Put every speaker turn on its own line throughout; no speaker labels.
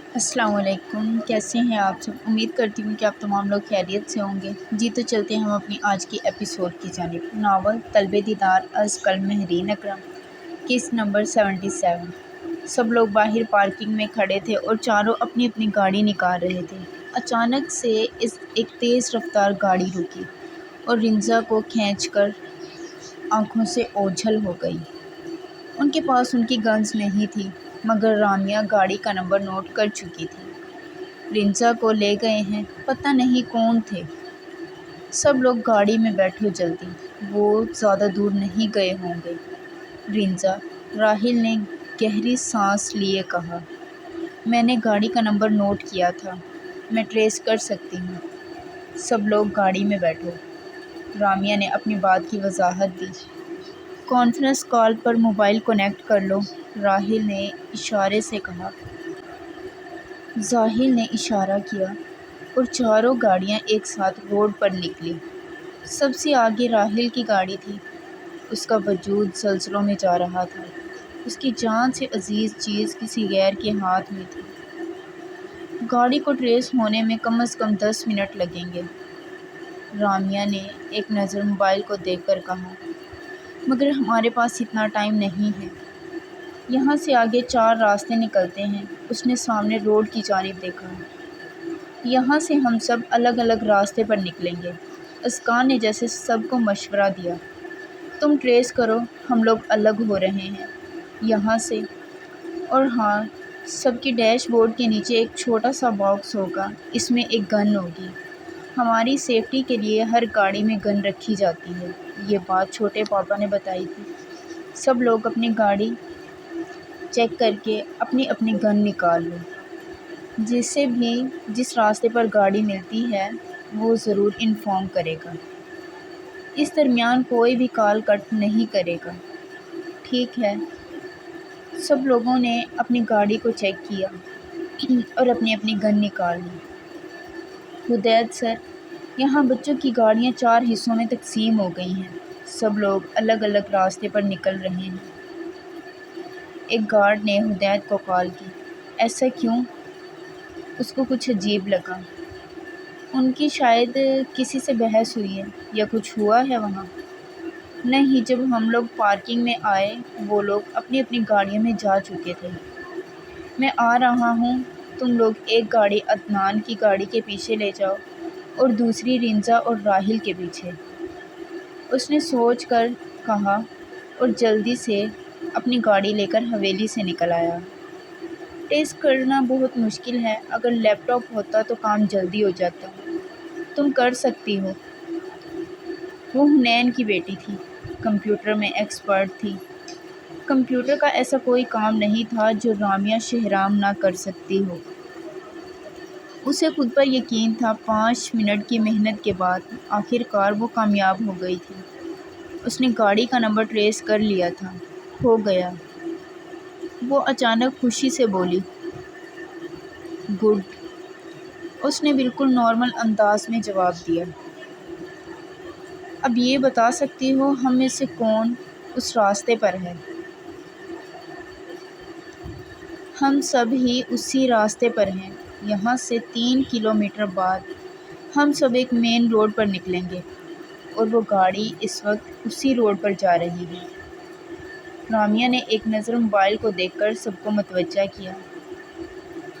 السلام علیکم، کیسے ہیں آپ سب؟ امید کرتی ہوں کہ آپ تمام لوگ خیریت سے ہوں گے۔ جی تو چلتے ہیں ہم اپنی آج کی ایپیسوڈ کی جانب۔ ناول طلب دیدار از کل مہرین اکرم، قسط نمبر 77۔ سب لوگ باہر پارکنگ میں کھڑے تھے اور چاروں اپنی اپنی گاڑی نکال رہے تھے۔ اچانک سے ایک تیز رفتار گاڑی رکی اور رنزا کو کھینچ کر آنکھوں سے اوجھل ہو گئی۔ ان کے پاس ان کی گنز نہیں تھی، مگر رامیا گاڑی کا نمبر نوٹ کر چکی تھی۔ رنزا کو لے گئے ہیں، پتہ نہیں کون تھے۔ سب لوگ گاڑی میں بیٹھو جلدی، وہ زیادہ دور نہیں گئے ہوں گے۔ رنزا، راہیل نے گہری سانس لیے کہا، میں نے گاڑی کا نمبر نوٹ کیا تھا، میں ٹریس کر سکتی ہوں۔ سب لوگ گاڑی میں بیٹھو، رامیا نے اپنی بات کی وضاحت دی۔ کانفرنس کال پر موبائل کنیکٹ کر لو، راہیل نے اشارے سے کہا۔ زاہد نے اشارہ کیا اور چاروں گاڑیاں ایک ساتھ روڈ پر نکلیں۔ سب سے آگے راہیل کی گاڑی تھی۔ اس کا وجود زلزلوں میں جا رہا تھا۔ اس کی جان سے عزیز چیز کسی غیر کے ہاتھ میں تھی۔ گاڑی کو ٹریس ہونے میں کم از کم 10 منٹ لگیں گے، رامیا نے ایک نظر موبائل کو دیکھ کر کہا، مگر ہمارے پاس اتنا ٹائم نہیں ہے۔ یہاں سے آگے 4 راستے نکلتے ہیں۔ اس نے سامنے روڈ کی جانب دیکھا۔ یہاں سے ہم سب الگ الگ راستے پر نکلیں گے۔ اسکان نے جیسے سب کو مشورہ دیا، تم ٹریس کرو، ہم لوگ الگ ہو رہے ہیں یہاں سے۔ اور ہاں، سب کی ڈیش بورڈ کے نیچے ایک چھوٹا سا باکس ہوگا، اس میں ایک گن ہوگی۔ ہماری سیفٹی کے لیے ہر گاڑی میں گن رکھی جاتی ہے۔ یہ بات چھوٹے پاپا نے بتائی تھی۔ سب لوگ اپنی گاڑی چیک کر کے اپنی اپنی گن نکال لو۔ جسے بھی جس راستے پر گاڑی ملتی ہے وہ ضرور انفارم کرے گا۔ اس درمیان کوئی بھی کال کٹ نہیں کرے گا، ٹھیک ہے؟ سب لوگوں نے اپنی گاڑی کو چیک کیا اور اپنی اپنی گن نکال لی۔ حدید سر، یہاں بچوں کی گاڑیاں 4 حصوں میں تقسیم ہو گئی ہیں۔ سب لوگ الگ الگ راستے پر نکل رہے ہیں۔ ایک گارڈ نے حدید کو کال کی۔ ایسا کیوں؟ اس کو کچھ عجیب لگا۔ ان کی شاید کسی سے بحث ہوئی ہے یا کچھ ہوا ہے وہاں۔ نہیں، جب ہم لوگ پارکنگ میں آئے وہ لوگ اپنی اپنی گاڑیوں میں جا چکے تھے۔ میں آ رہا ہوں، تم لوگ ایک گاڑی عدنان کی گاڑی کے پیچھے لے جاؤ اور دوسری رنزا اور راہیل کے پیچھے، اس نے سوچ کر کہا اور جلدی سے اپنی گاڑی لے کر حویلی سے نکل آیا۔ ٹیسٹ کرنا بہت مشکل ہے، اگر لیپ ٹاپ ہوتا تو کام جلدی ہو جاتا۔ تم کر سکتی ہو۔ وہ حنین کی بیٹی تھی، کمپیوٹر میں ایکسپرٹ تھی۔ کمپیوٹر کا ایسا کوئی کام نہیں تھا جو رامیا شہرام نہ کر سکتی ہو۔ اسے خود پر یقین تھا۔ 5 منٹ کی محنت کے بعد آخر کار وہ کامیاب ہو گئی تھی۔ اس نے گاڑی کا نمبر ٹریس کر لیا تھا۔ ہو گیا، وہ اچانک خوشی سے بولی۔ گڈ، اس نے بالکل نارمل انداز میں جواب دیا۔ اب یہ بتا سکتی ہو ہم میں سے کون اس راستے پر ہے؟ ہم سب ہی اسی راستے پر ہیں۔ یہاں سے 3 کلومیٹر بعد ہم سب ایک مین روڈ پر نکلیں گے اور وہ گاڑی اس وقت اسی روڈ پر جا رہی ہے۔ رامیا نے ایک نظر موبائل کو دیکھ کر سب کو متوجہ کیا۔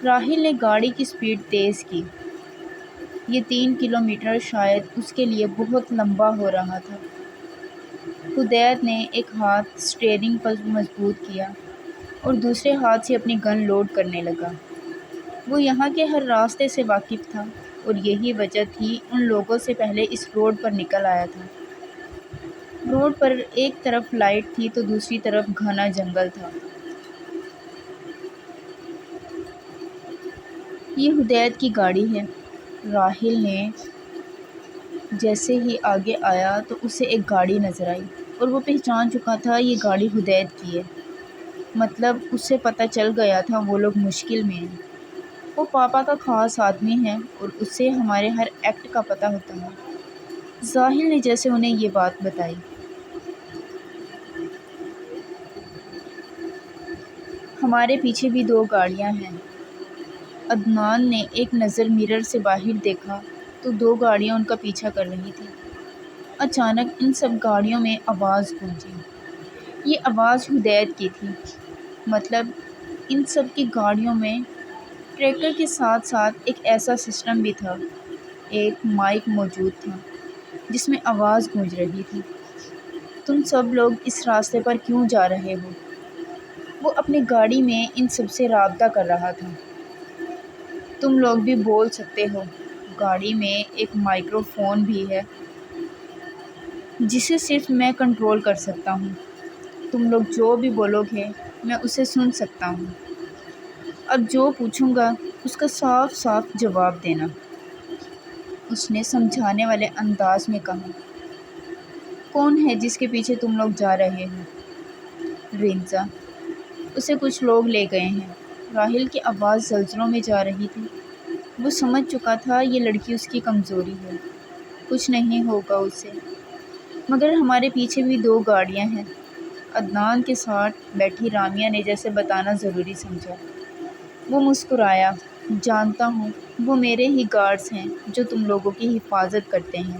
راہیل نے گاڑی کی سپیڈ تیز کی۔ یہ 3 کلومیٹر شاید اس کے لیے بہت لمبا ہو رہا تھا۔ حدید نے ایک ہاتھ سٹیئرنگ پر مضبوط کیا اور دوسرے ہاتھ سے اپنی گن لوڈ کرنے لگا۔ وہ یہاں کے ہر راستے سے واقف تھا اور یہی وجہ تھی ان لوگوں سے پہلے اس روڈ پر نکل آیا تھا۔ روڈ پر ایک طرف لائٹ تھی تو دوسری طرف گھنا جنگل تھا۔ یہ حدید کی گاڑی ہے، راہیل نے جیسے ہی آگے آیا تو اسے ایک گاڑی نظر آئی اور وہ پہچان چکا تھا یہ گاڑی حدید کی ہے۔ مطلب اسے پتہ چل گیا تھا وہ لوگ مشکل میں ہیں۔ وہ پاپا کا خاص آدمی ہے اور اسے ہمارے ہر ایکٹ کا پتہ ہوتا ہے۔ زاہد نے جیسے انہیں یہ بات بتائی۔ ہمارے پیچھے بھی 2 گاڑیاں ہیں۔ عدنان نے ایک نظر مرر سے باہر دیکھا تو 2 گاڑیاں ان کا پیچھا کر رہی تھیں۔ اچانک ان سب گاڑیوں میں آواز گونجی۔ یہ آواز ہدایت کی تھی، مطلب ان سب کی گاڑیوں میں ٹریکر کے ساتھ ساتھ ایک ایسا سسٹم بھی تھا، ایک مائک موجود تھا جس میں آواز گونج رہی تھی، تم سب لوگ اس راستے پر کیوں جا رہے ہو؟ وہ اپنی گاڑی میں ان سب سے رابطہ کر رہا تھا۔ تم لوگ بھی بول سکتے ہو، گاڑی میں ایک مائکرو فون بھی ہے جسے صرف میں کنٹرول کر سکتا ہوں، تم لوگ جو بھی بولو گے میں اسے سن سکتا ہوں، اب جو پوچھوں گا اس کا صاف صاف جواب دینا، اس نے سمجھانے والے انداز میں کہا۔ کون ہے جس کے پیچھے تم لوگ جا رہے ہو؟ رینزا، اسے کچھ لوگ لے گئے ہیں۔ راحیل کی آواز زلزلوں میں جا رہی تھی، وہ سمجھ چکا تھا یہ لڑکی اس کی کمزوری ہے، کچھ نہیں ہوگا اسے، مگر ہمارے پیچھے بھی 2 گاڑیاں ہیں، عدنان کے ساتھ بیٹھی رامیا نے جیسے بتانا ضروری سمجھا۔ وہ مسکرایا، جانتا ہوں، وہ میرے ہی گارڈز ہیں جو تم لوگوں کی حفاظت کرتے ہیں۔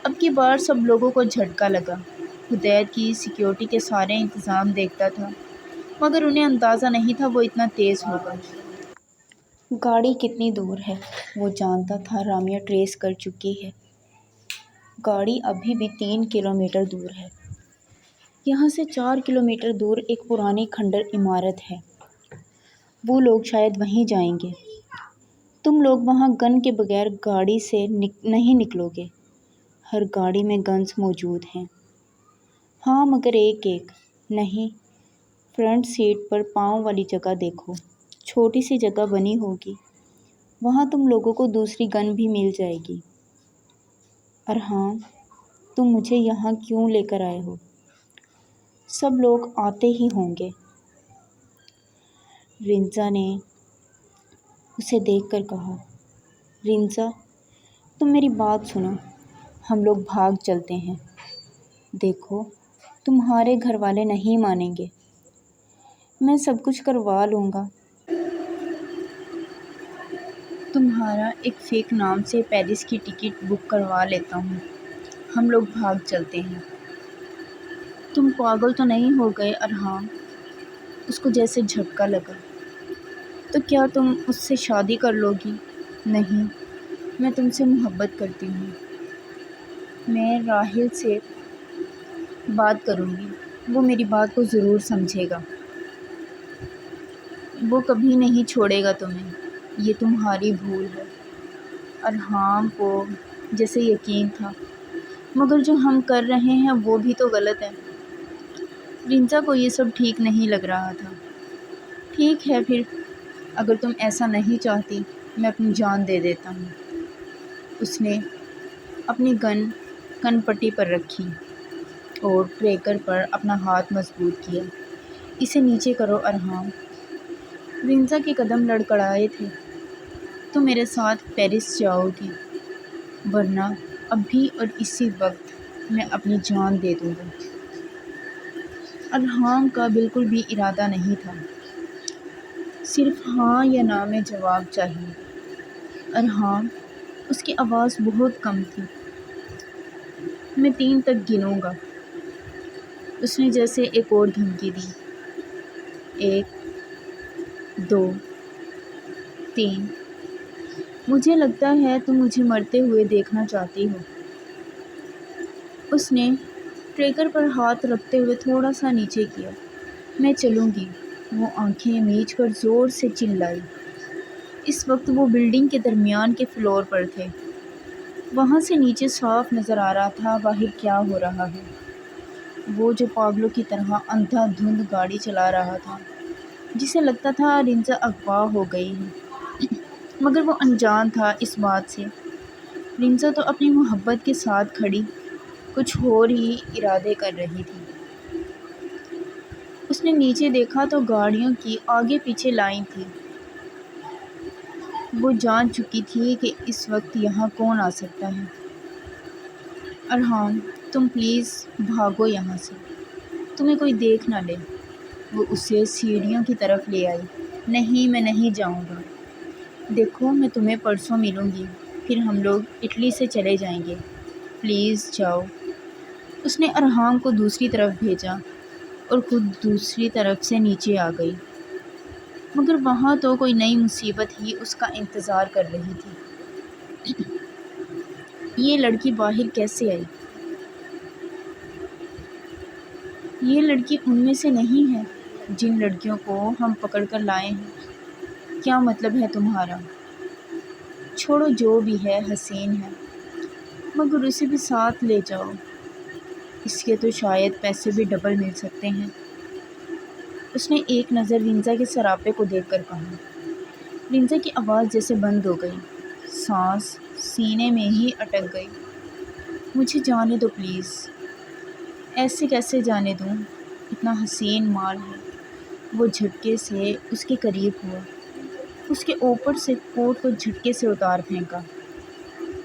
اب کی بار سب لوگوں کو جھٹکا لگا۔ ہدایت کی سیکیورٹی کے سارے انتظام دیکھتا تھا، مگر انہیں اندازہ نہیں تھا وہ اتنا تیز ہوگا۔ گاڑی کتنی دور ہے وہ جانتا تھا، رامیا ٹریس کر چکی ہے، گاڑی ابھی بھی 3 کلومیٹر دور ہے، یہاں سے 4 کلومیٹر دور ایک پرانی کھنڈر عمارت ہے، وہ لوگ شاید وہیں جائیں گے، تم لوگ وہاں گن کے بغیر گاڑی سے نہیں نکلو گے، ہر گاڑی میں گنز موجود ہیں۔ ہاں مگر ایک ایک نہیں، فرنٹ سیٹ پر پاؤں والی جگہ دیکھو، چھوٹی سی جگہ بنی ہوگی، وہاں تم لوگوں کو دوسری گن بھی مل جائے گی۔ ارحان، تم مجھے یہاں کیوں لے کر آئے ہو؟ سب لوگ آتے ہی ہوں گے، رینزا نے اسے دیکھ کر کہا۔ رینزا، تم میری بات سنو، ہم لوگ بھاگ چلتے ہیں، دیکھو تمہارے گھر والے نہیں مانیں گے، میں سب کچھ کروا لوں گا، تمہارا ایک فیک نام سے پیرس کی ٹکٹ بک کروا لیتا ہوں، ہم لوگ بھاگ چلتے ہیں۔ تم پاگل تو نہیں ہو گئے ارحان؟ اس کو جیسے جھٹکا لگا۔ تو کیا تم اس سے شادی کر لو گی؟ نہیں، میں تم سے محبت کرتی ہوں، میں راحیل سے بات کروں گی، وہ میری بات کو ضرور سمجھے گا، وہ کبھی نہیں چھوڑے گا تمہیں، یہ تمہاری بھول ہے۔ ارحان کو جیسے یقین تھا، مگر جو ہم کر رہے ہیں وہ بھی تو غلط ہے۔ رینزا کو یہ سب ٹھیک نہیں لگ رہا تھا۔ ٹھیک ہے پھر، اگر تم ایسا نہیں چاہتی میں اپنی جان دے دیتا ہوں۔ اس نے اپنی گن کن پٹی پر رکھی اور ٹریکر پر اپنا ہاتھ مضبوط کیا۔ اسے نیچے کرو ارحان۔ رینزا کے قدم لڑکھڑائے تھے۔ تم میرے ساتھ پیرس جاؤ گی، ورنہ ابھی اور اسی وقت میں اپنی جان دے دوں گا۔ ارحان کا بالکل بھی ارادہ نہیں تھا، صرف ہاں یا نہ میں جواب چاہیے۔ ارحان، اس کی آواز بہت کم تھی، میں 3 تک گنوں گا۔ اس نے جیسے ایک اور دھمکی دی۔ 1 2 3 مجھے لگتا ہے تم مجھے مرتے ہوئے دیکھنا چاہتی ہو۔ اس نے ٹریکر پر ہاتھ رکھتے ہوئے تھوڑا سا نیچے کیا۔ میں چلوں گی، وہ آنکھیں میچ کر زور سے چلائی۔ اس وقت وہ بلڈنگ کے درمیان کے فلور پر تھے، وہاں سے نیچے صاف نظر آ رہا تھا باہر کیا ہو رہا ہے۔ وہ جو پاگلوں کی طرح اندھا دھند گاڑی چلا رہا تھا، جسے لگتا تھا رینزا اغوا ہو گئی ہے، مگر وہ انجان تھا اس بات سے۔ رینزا تو اپنی محبت کے ساتھ کھڑی کچھ اور ہی ارادے کر رہی تھی۔ اس نے نیچے دیکھا تو گاڑیوں کی آگے پیچھے لائن تھی، وہ جان چکی تھی کہ اس وقت یہاں کون آ سکتا ہے۔ ارحان، تم پلیز بھاگو یہاں سے، تمہیں کوئی دیکھ نہ لے۔ وہ اسے سیڑھیوں کی طرف لے آئی۔ نہیں، میں نہیں جاؤں گا۔ دیکھو، میں تمہیں پرسوں ملوں گی، پھر ہم لوگ اٹلی سے چلے جائیں گے۔ پلیز جاؤ۔ اس نے ارحام کو دوسری طرف بھیجا اور خود دوسری طرف سے نیچے آ گئی، مگر وہاں تو کوئی نئی مصیبت ہی اس کا انتظار کر رہی تھی۔ یہ لڑکی باہر کیسے آئی؟ یہ لڑکی ان میں سے نہیں ہے جن لڑکیوں کو ہم پکڑ کر لائے ہیں۔ کیا مطلب ہے تمہارا؟ چھوڑو، جو بھی ہے حسین ہے، مگر اسے بھی ساتھ لے جاؤ، اس کے تو شاید پیسے بھی ڈبل مل سکتے ہیں۔ اس نے ایک نظر رینزا کے سراپے کو دیکھ کر کہا۔ رینزا کی آواز جیسے بند ہو گئی، سانس سینے میں ہی اٹک گئی۔ مجھے جانے دو پلیز۔ ایسے کیسے جانے دوں؟ اتنا حسین مال ہے۔ وہ جھٹکے سے اس کے قریب ہوا، اس کے اوپر سے کوٹ کو جھٹکے سے اتار پھینکا۔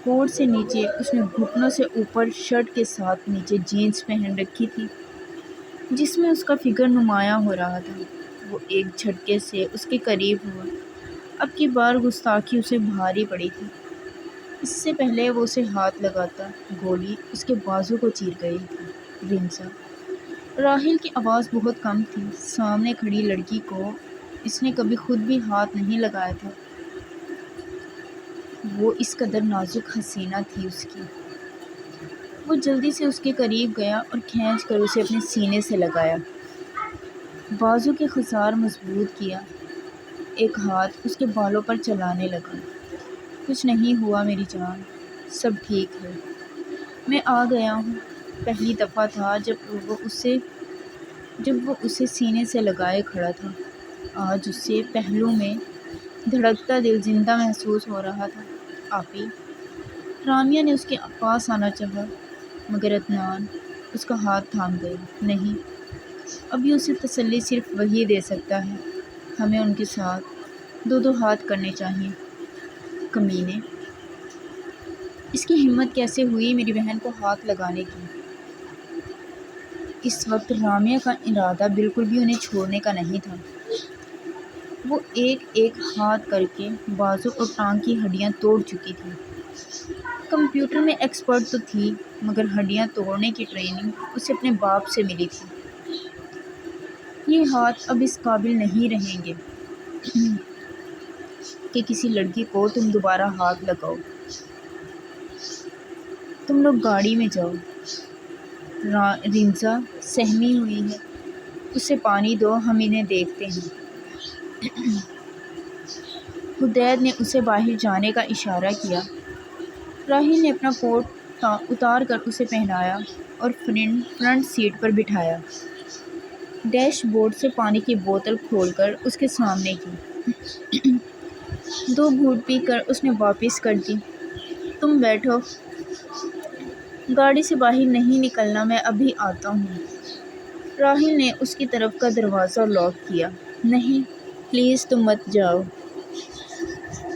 کوٹ سے نیچے اس نے گھٹنوں سے اوپر شرٹ کے ساتھ نیچے جینس پہن رکھی تھی، جس میں اس کا فگر نمایاں ہو رہا تھا۔ وہ ایک جھٹکے سے اس کے قریب ہوا۔ اب کی بار گستاخی اسے بھاری پڑی تھی۔ اس سے پہلے وہ اسے ہاتھ لگاتا گولی اس کے بازو کو چیر گئی تھی۔ رینزا۔ راحیل کی آواز بہت کم تھی۔ سامنے کھڑی لڑکی کو اس نے کبھی خود بھی ہاتھ نہیں لگایا تھا۔ وہ اس قدر نازک حسینہ تھی اس کی۔ وہ جلدی سے اس کے قریب گیا اور کھینچ کر اسے اپنے سینے سے لگایا، بازو کے خضار مضبوط کیا۔ ایک ہاتھ اس کے بالوں پر چلانے لگا۔ کچھ نہیں ہوا میری جان، سب ٹھیک ہے۔ میں آ گیا ہوں۔ پہلی دفعہ تھا جب وہ اسے سینے سے لگائے کھڑا تھا۔ آج اسے پہلو میں دھڑکتا دل زندہ محسوس ہو رہا تھا۔ آپی۔ رامیا نے اس کے پاس آنا چاہا، مگر عدنان اس کا ہاتھ تھام گئی۔ نہیں، ابھی اسے تسلی صرف وہی دے سکتا ہے۔ ہمیں ان کے ساتھ دو دو ہاتھ کرنے چاہیے۔ کمینے، اس کی ہمت کیسے ہوئی میری بہن کو ہاتھ لگانے کی؟ اس وقت رامیا کا ارادہ بالکل بھی انہیں چھوڑنے کا نہیں تھا۔ وہ ایک ایک ہاتھ کر کے بازو اور ٹانگ کی ہڈیاں توڑ چکی تھی۔ کمپیوٹر میں ایکسپرٹ تو تھی، مگر ہڈیاں توڑنے کی ٹریننگ اسے اپنے باپ سے ملی تھی۔ یہ ہاتھ اب اس قابل نہیں رہیں گے کہ کسی لڑکی کو تم دوبارہ ہاتھ لگاؤ۔ تم لوگ گاڑی میں جاؤ۔ رینزا سہمی ہوئی ہے، اسے پانی دو، ہم انہیں دیکھتے ہیں۔ حدید نے اسے باہر جانے کا اشارہ کیا۔ راحیل نے اپنا کوٹ اتار کر اسے پہنایا اور فرنٹ سیٹ پر بٹھایا۔ ڈیش بورڈ سے پانی کی بوتل کھول کر اس کے سامنے کی۔ 2 گھونٹ پی کر اس نے واپس کر دی۔ تم بیٹھو، گاڑی سے باہر نہیں نکلنا، میں ابھی آتا ہوں۔ راحیل نے اس کی طرف کا دروازہ لاک کیا۔ نہیں، پلیز تم مت جاؤ،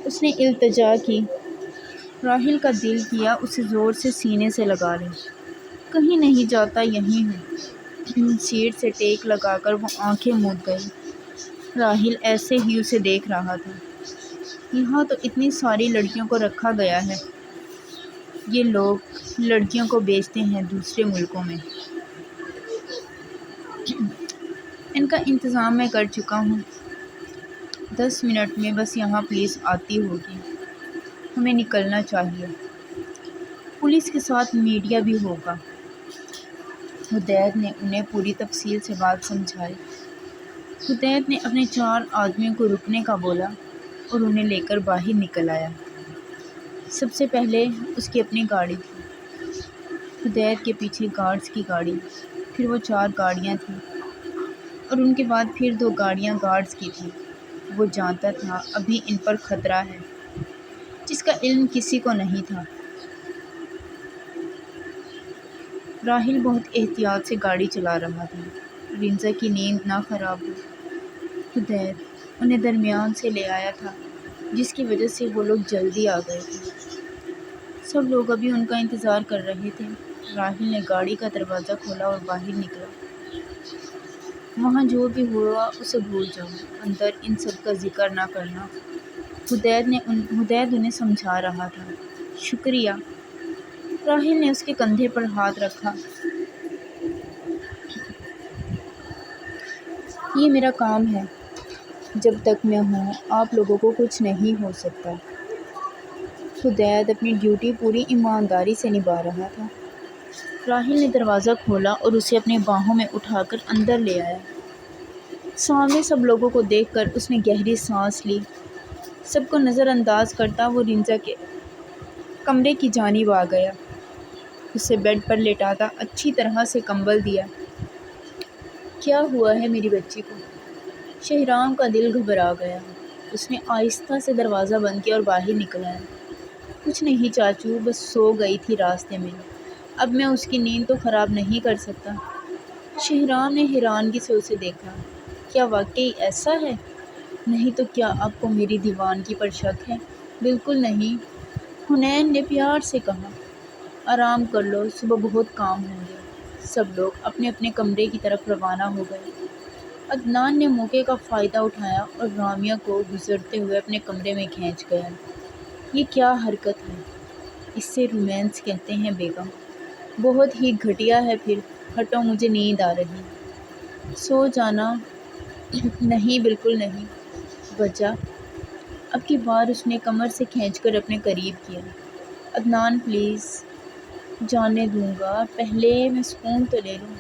اس نے التجا کی۔ راحیل کا دل کیا اسے زور سے سینے سے لگا لے۔ کہیں نہیں جاتا، یہیں ہوں۔ سیٹ سے ٹیک لگا کر وہ آنکھیں موند گئی۔ راحیل ایسے ہی اسے دیکھ رہا تھا۔ یہاں تو اتنی ساری لڑکیوں کو رکھا گیا ہے۔ یہ لوگ لڑکیوں کو بیچتے ہیں دوسرے ملکوں میں۔ ان کا انتظام میں کر چکا ہوں۔ 10 منٹ میں بس یہاں پولیس آتی ہوگی۔ ہمیں نکلنا چاہیے۔ پولیس کے ساتھ میڈیا بھی ہوگا۔ حدید نے انہیں پوری تفصیل سے بات سمجھائی۔ حدید نے اپنے 4 آدمیوں کو رکنے کا بولا اور انہیں لے کر باہر نکل آیا۔ سب سے پہلے اس کی اپنی گاڑی تھی، حدید کے پیچھے گارڈز کی گاڑی، پھر وہ 4 گاڑیاں تھیں اور ان کے بعد پھر 2 گاڑیاں گارڈز کی تھیں۔ وہ جانتا تھا ابھی ان پر خطرہ ہے، جس کا علم کسی کو نہیں تھا۔ راحیل بہت احتیاط سے گاڑی چلا رہا تھا، رینزا کی نیند نہ خراب ہو۔ حدید انہیں درمیان سے لے آیا تھا، جس کی وجہ سے وہ لوگ جلدی آ گئے تھے۔ سب لوگ ابھی ان کا انتظار کر رہے تھے۔ راحیل نے گاڑی کا دروازہ کھولا اور باہر نکلا۔ وہاں جو بھی ہوا اسے بھول جاؤ، اندر ان سب کا ذکر نہ کرنا۔ حدید انہیں سمجھا رہا تھا۔ شکریہ۔ راحل نے اس کے کندھے پر ہاتھ رکھا۔ یہ میرا کام ہے۔ جب تک میں ہوں آپ لوگوں کو کچھ نہیں ہو سکتا۔ حدید اپنی ڈیوٹی پوری ایمانداری سے نبھا رہا تھا۔ راحل نے دروازہ کھولا اور اسے اپنی باہوں میں اٹھا کر اندر لے آیا۔ سامنے سب لوگوں کو دیکھ کر اس نے گہری سانس لی۔ سب کو نظر انداز کرتا وہ رنزا کے کمرے کی جانب آ گیا۔ اسے بیڈ پر لٹاتا اچھی طرح سے کمبل دیا۔ کیا ہوا ہے میری بچی کو؟ شہرام کا دل گھبرا گیا۔ اس نے آہستہ سے دروازہ بند کیا اور باہر نکل آیا۔ کچھ نہیں چاچو، بس سو گئی تھی راستے میں۔ اب میں اس کی نیند تو خراب نہیں کر سکتا۔ شہرام نے حیرانگی سے اسے دیکھا۔ کیا واقعی ایسا ہے؟ نہیں تو کیا آپ کو میری دیوانگی پر شک ہے؟ بالکل نہیں، حنین نے پیار سے کہا۔ آرام کر لو، صبح بہت کام ہوں گے۔ سب لوگ اپنے اپنے کمرے کی طرف روانہ ہو گئے۔ عدنان نے موقع کا فائدہ اٹھایا اور رامیا کو گزرتے ہوئے اپنے کمرے میں کھینچ گیا۔ یہ کیا حرکت ہے؟ اس سے رومانس کہتے ہیں بیگم۔ بہت ہی گھٹیا ہے پھر۔ ہٹو، مجھے نیند آ رہی۔ سو جانا۔ نہیں، بالکل نہیں۔ وجہ؟ اب کی بار اس نے کمر سے کھینچ کر اپنے قریب کیا۔ عدنان پلیز۔ جانے دوں گا، پہلے میں سکون تو لے لوں۔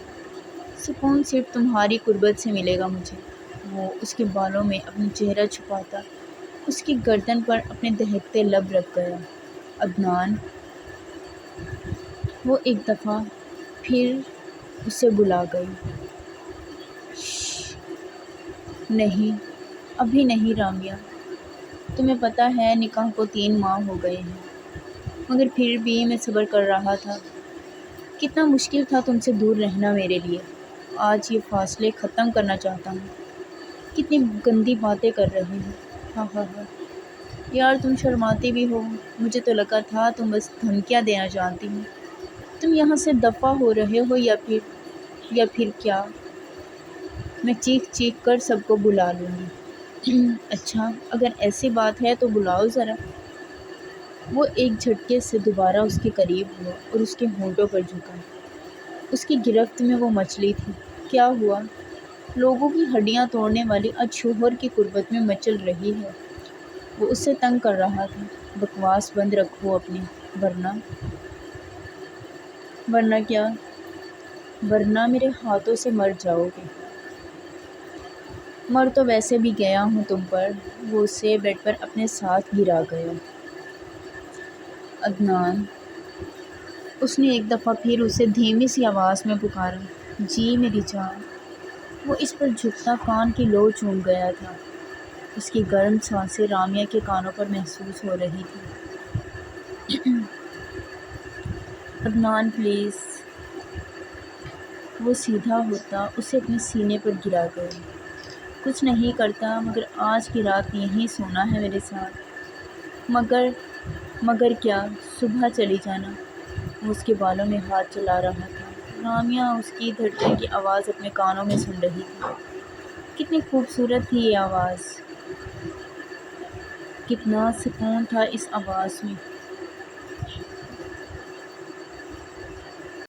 سکون صرف تمہاری قربت سے ملے گا مجھے۔ وہ اس کے بالوں میں اپنا چہرہ چھپاتا اس کی گردن پر اپنے دہکتے لب رکھ گیا۔ عدنان۔ وہ ایک دفعہ پھر اسے بلا گئی۔ شش۔ نہیں، ابھی نہیں رامیا۔ تمہیں پتہ ہے نکاح کو 3 ماہ ہو گئے ہیں، مگر پھر بھی میں صبر کر رہا تھا۔ کتنا مشکل تھا تم سے دور رہنا میرے لیے۔ آج یہ فاصلے ختم کرنا چاہتا ہوں۔ کتنی گندی باتیں کر رہے ہو۔ ہاں ہاں ہاں۔ یار تم شرماتی بھی ہو۔ مجھے تو لگا تھا تم بس دھمکیاں دینا جانتی ہو۔ تم یہاں سے دفع ہو رہے ہو یا پھر کیا؟ میں چیخ چیخ کر سب کو بلا لوں گی۔ اچھا، اگر ایسی بات ہے تو بلاؤ ذرا۔ وہ ایک جھٹکے سے دوبارہ اس کے قریب ہوا اور اس کے ہونٹوں پر جھکا۔ اس کی گرفت میں وہ مچلی تھی۔ کیا ہوا؟ لوگوں کی ہڈیاں توڑنے والی آج شوہر کی قربت میں مچل رہی ہے۔ وہ اس سے تنگ کر رہا تھا۔ بکواس بند رکھو اپنی، ورنہ کیا؟ ورنہ میرے ہاتھوں سے مر جاؤ گے۔ مر تو ویسے بھی گیا ہوں تم پر۔ وہ اسے بیڈ پر اپنے ساتھ گرا گیا۔ عدنان۔ اس نے ایک دفعہ پھر اسے دھیمی سی آواز میں پکارا۔ جی میری جان۔ وہ اس پر جھکتا کان کی لو چوم گیا تھا۔ اس کی گرم سانسیں رامیا کے کانوں پر محسوس ہو رہی تھی۔ عدنان پلیز۔ وہ سیدھا ہوتا اسے اپنے سینے پر گرا گیا۔ کچھ نہیں کرتا، مگر آج کی رات یہیں سونا ہے میرے ساتھ۔ مگر کیا؟ صبح چلی جانا۔ وہ اس کے بالوں میں ہاتھ چلا رہا تھا۔ رامیا اس کی دھڑکن کی آواز اپنے کانوں میں سن رہی تھی۔ کتنی خوبصورت تھی یہ آواز، کتنا سکون تھا اس آواز میں۔